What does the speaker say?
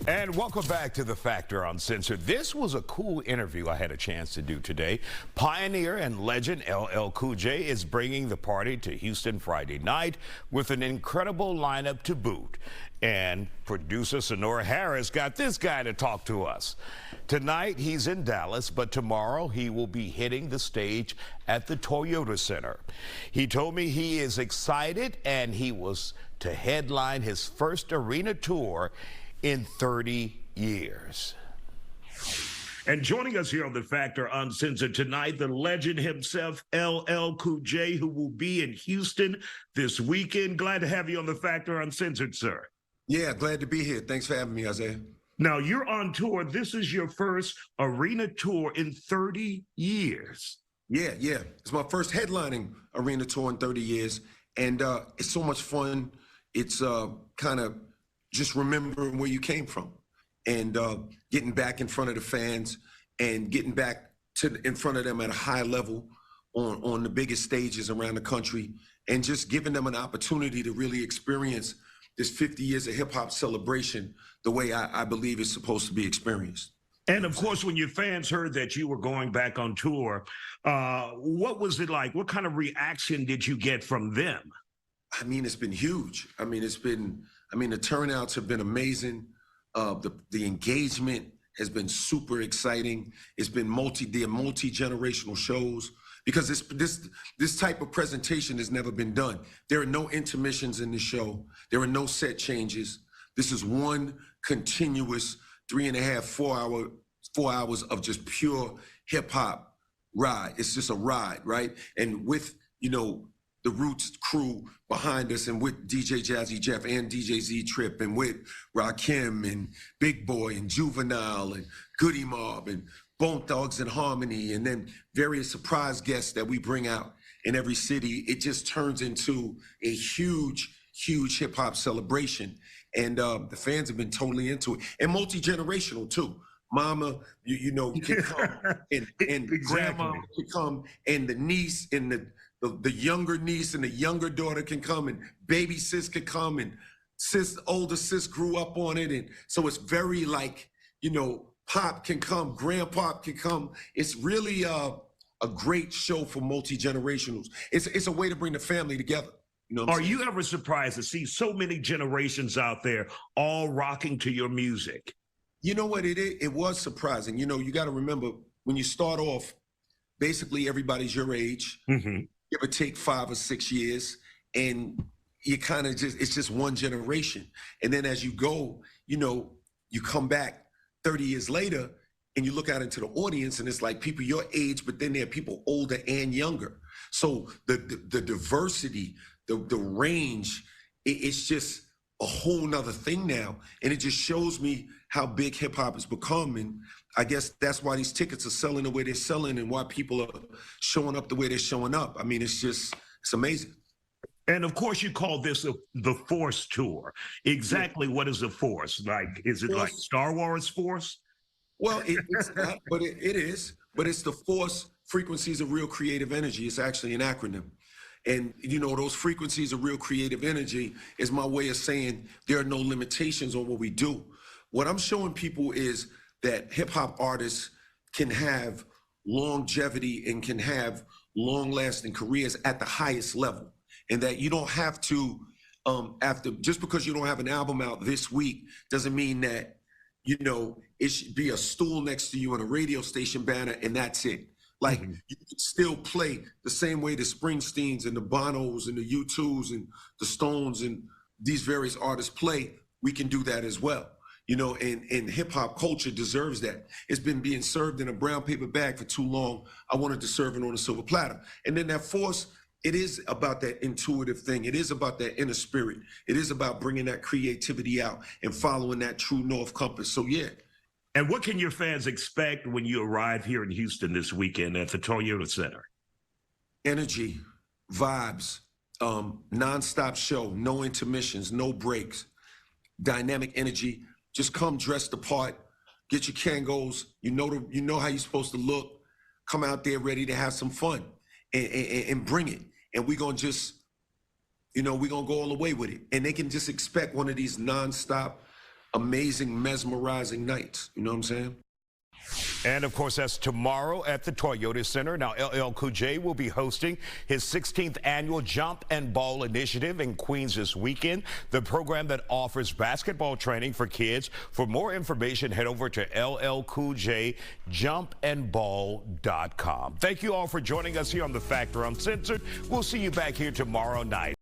And welcome back to The Factor Uncensored. This was a cool interview I had a chance to do today. Pioneer and legend LL Cool J is bringing the party to Houston Friday night with an incredible lineup to boot. And producer Sonora Harris got this guy to talk to us. Tonight he's in Dallas, but tomorrow he will be hitting the stage at the Toyota Center. He told me he is excited and he was to headline his first arena tour in 30 years. And joining us here on The Factor Uncensored tonight, the legend himself, LL Cool J, who will be in Houston this weekend. Glad to have you on The Factor Uncensored, sir. Yeah, glad to be here. Thanks for having me, Isaiah. Now, you're on tour. This is your first arena tour in 30 years. Yeah. It's my first headlining arena tour in 30 years. And it's so much fun. It's kind of just remembering where you came from and getting back in front of the fans and getting back in front of them at a high level on the biggest stages around the country and just giving them an opportunity to really experience this 50 years of hip hop celebration the way I believe it's supposed to be experienced. And of course, when your fans heard that you were going back on tour, what was it like? What kind of reaction did you get from them? I mean, it's been huge. The turnouts have been amazing. The engagement has been super exciting. It's been multi-generational shows because this type of presentation has never been done. There are no intermissions in the show. There are no set changes. This is one continuous 3.5, 4 hours of just pure hip hop ride. It's just a ride, right? And with, the Roots crew behind us and with DJ Jazzy Jeff and DJ Z-Trip and with Rakim and Big Boy and Juvenile and Goody Mob and Bone Thugs and Harmony and then various surprise guests that we bring out in every city, it just turns into a huge hip hop celebration. And the fans have been totally into it. And multi-generational too. Mama, can come and exactly. Grandma can come and the niece and the younger niece and the younger daughter can come and baby sis could come and older sis grew up on it. And so it's very like, Pop can come, Grandpop can come. It's really a great show for multi-generationals. It's a way to bring the family together. Are you ever surprised to see so many generations out there all rocking to your music? You know what it was surprising. You got to remember when you start off, basically everybody's your age. Mm-hmm. Give or take 5 or 6 years, and you kind of it's just one generation. And then as you go, you come back 30 years later and you look out into the audience and it's like people your age, but then there are people older and younger. So the diversity, the range, it's just a whole nother thing now. And it just shows me how big hip hop has become. And I guess that's why these tickets are selling the way they're selling and why people are showing up the way they're showing up. I mean, it's amazing. And of course, you call this the F.O.R.C.E tour. Exactly what is the F.O.R.C.E? Like, is it like Star Wars Force? Well, it's not, but it is. But it's the F.O.R.C.E, Frequencies of Real Creative Energy. It's actually an acronym. And, those frequencies of real creative energy is my way of saying there are no limitations on what we do. What I'm showing people is that hip hop artists can have longevity and can have long lasting careers at the highest level. And that you don't have to, just because you don't have an album out this week doesn't mean that, it should be a stool next to you on a radio station banner and that's it. Like, you can still play the same way the Springsteens and the Bonos and the U2s and the Stones and these various artists play. We can do that as well. And hip hop culture deserves that. It's been being served in a brown paper bag for too long. I wanted to serve it on a silver platter. And then that F.O.R.C.E, it is about that intuitive thing. It is about that inner spirit. It is about bringing that creativity out and following that true north compass. So, yeah. And what can your fans expect when you arrive here in Houston this weekend at the Toyota Center? Energy, vibes, nonstop show, no intermissions, no breaks, dynamic energy. Just come dressed the part, get your Kangos. You know how you're supposed to look. Come out there ready to have some fun and bring it. And we're gonna just, we're gonna go all the way with it. And they can just expect one of these nonstop amazing, mesmerizing nights. You know what I'm saying? And of course, that's tomorrow at the Toyota Center. Now, LL Cool J will be hosting his 16th annual Jump and Ball Initiative in Queens this weekend, the program that offers basketball training for kids. For more information, head over to llcooljjumpandball.com. Thank you all for joining us here on The Factor Uncensored. We'll see you back here tomorrow night.